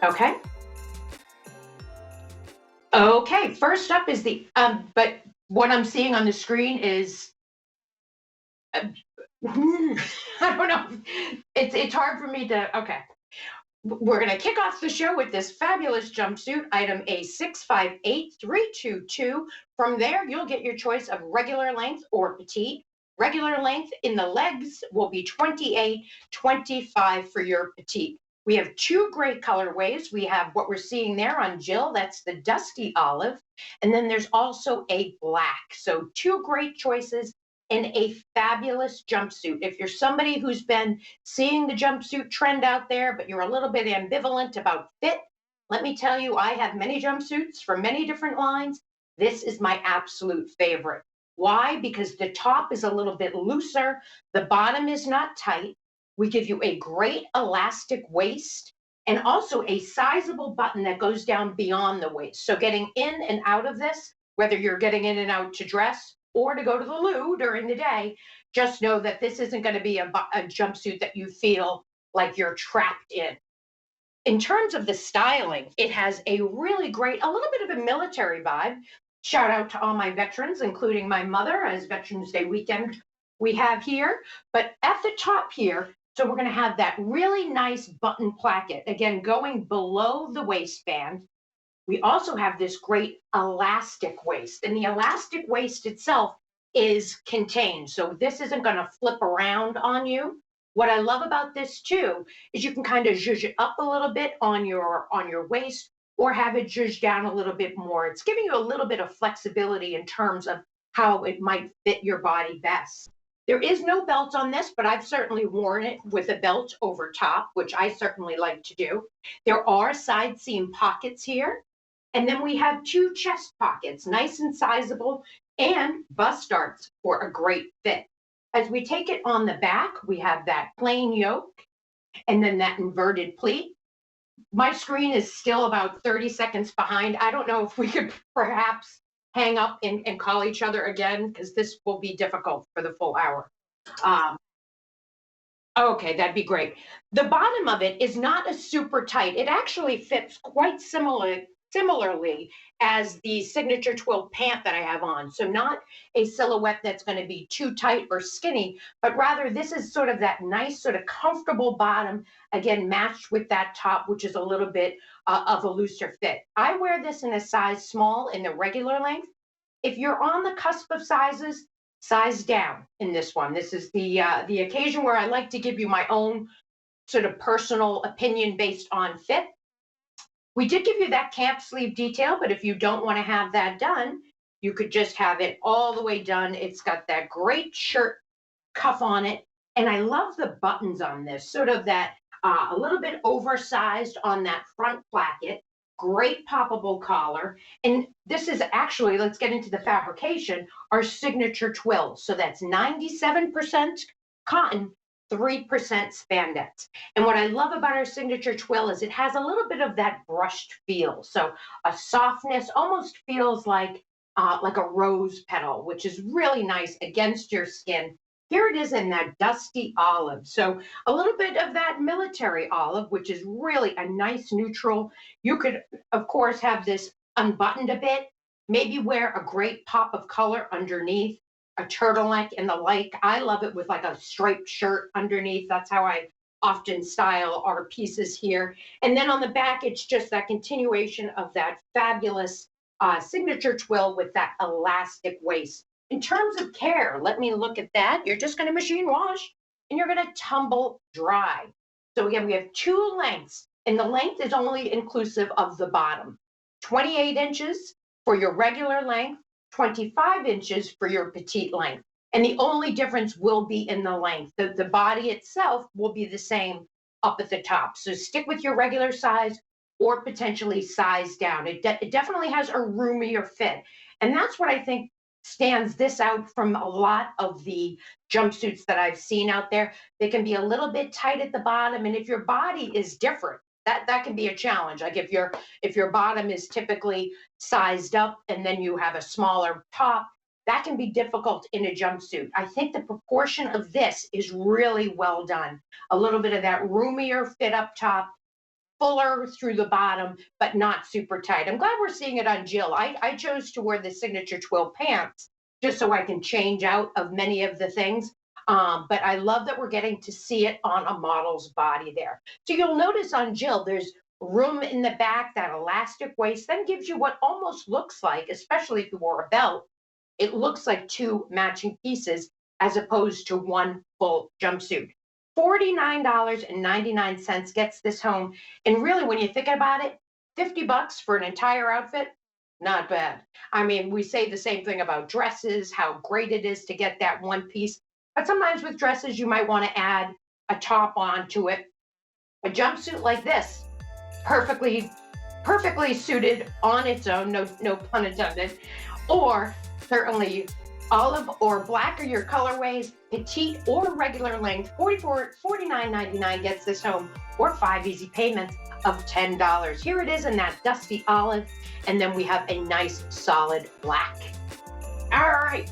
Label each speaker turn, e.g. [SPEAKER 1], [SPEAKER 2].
[SPEAKER 1] Okay. Okay, first up is but what I'm seeing on the screen is, uh, I don't know. It's hard for me to, okay. We're going to kick off the show with this fabulous jumpsuit, item A658322. From there, you'll get your choice of regular length or petite. Regular length in the legs will be 28.25 for your petite. We have two great colorways. We have what we're seeing there on Jill, that's the dusty olive. And then there's also a black. So two great choices in a fabulous jumpsuit. If you're somebody who's been seeing the jumpsuit trend out there, but you're a little bit ambivalent about fit, let me tell you, I have many jumpsuits from many different lines. This is my absolute favorite. Why? Because the top is a little bit looser, the bottom is not tight. We give you a great elastic waist and also a sizable button that goes down beyond the waist. So getting in and out of this, whether you're getting in and out to dress or to go to the loo during the day, just know that this isn't going to be a jumpsuit that you feel like you're trapped in. In terms of the styling, it has a really great, a little bit of a military vibe. Shout out to all my veterans, including my mother, as Veterans Day weekend we have here. But at the top here, so we're going to have that really nice button placket, again, going below the waistband. We also have this great elastic waist, and the elastic waist itself is contained. So this isn't going to flip around on you. What I love about this too is you can kind of zhuzh it up a little bit on your waist or have it zhuzh down a little bit more. It's giving you a little bit of flexibility in terms of how it might fit your body best. There is no belt on this, but I've certainly worn it with a belt over top, which I certainly like to do. There are side seam pockets here. And then we have two chest pockets, nice and sizable, and bust darts for a great fit. As we take it on the back, we have that plain yoke and then that inverted pleat. My screen is still about 30 seconds behind. I don't know if we could perhaps hang up and call each other again, because this will be difficult for the full hour. Um, okay, that'd be great. The bottom of it is not a super tight. It actually fits quite similarly as the signature twill pant that I have on. So not a silhouette that's going to be too tight or skinny, but rather this is sort of that nice, sort of comfortable bottom, again, matched with that top, which is a little bit of a looser fit. I wear this in a size small in the regular length. If you're on the cusp of sizes, size down in this one. This is the occasion where I like to give you my own sort of personal opinion based on fit. We did give you that camp sleeve detail, but if you don't want to have that done, you could just have it all the way done. It's got that great shirt cuff on it. And I love the buttons on this, sort of that a little bit oversized on that front placket, great poppable collar. And this is actually, let's get into the fabrication, our signature twill. So that's 97% cotton, 3% spandex. And what I love about our signature twill is it has a little bit of that brushed feel. So a softness, almost feels like a rose petal, which is really nice against your skin. Here it is in that dusty olive. So a little bit of that military olive, which is really a nice neutral. You could, of course, have this unbuttoned a bit, maybe wear a great pop of color underneath, a turtleneck and the like. I love it with like a striped shirt underneath. That's how I often style our pieces here. And then on the back, it's just that continuation of that fabulous signature twill with that elastic waist. In terms of care, let me look at that. You're just going to machine wash and you're going to tumble dry. So again, we have two lengths, and the length is only inclusive of the bottom. 28 inches for your regular length, 25 inches for your petite length. And the only difference will be in the length. The body itself will be the same up at the top. So stick with your regular size or potentially size down. It definitely has a roomier fit. And that's what I think stands this out from a lot of the jumpsuits that I've seen out there. They can be a little bit tight at the bottom. And if your body is different, that can be a challenge. Like if your bottom is typically sized up and then you have a smaller top, that can be difficult in a jumpsuit. I think the proportion of this is really well done. A little bit of that roomier fit up top, fuller through the bottom, but not super tight. I'm glad we're seeing it on Jill. I chose to wear the signature twill pants just so I can change out of many of the things. But I love that we're getting to see it on a model's body there. So you'll notice on Jill, there's room in the back, that elastic waist then gives you what almost looks like, especially if you wore a belt, it looks like two matching pieces as opposed to one full jumpsuit. $49.99 gets this home. And really, when you think about it, 50 bucks for an entire outfit, not bad. I mean, we say the same thing about dresses, how great it is to get that one piece. But sometimes with dresses, you might want to add a top onto it. A jumpsuit like this, perfectly suited on its own, no pun intended, or certainly olive or black are your colorways, petite or regular length. $49.99 gets this home, or 5 easy payments of $10. Here it is in that dusty olive, and then we have a nice solid black. All right.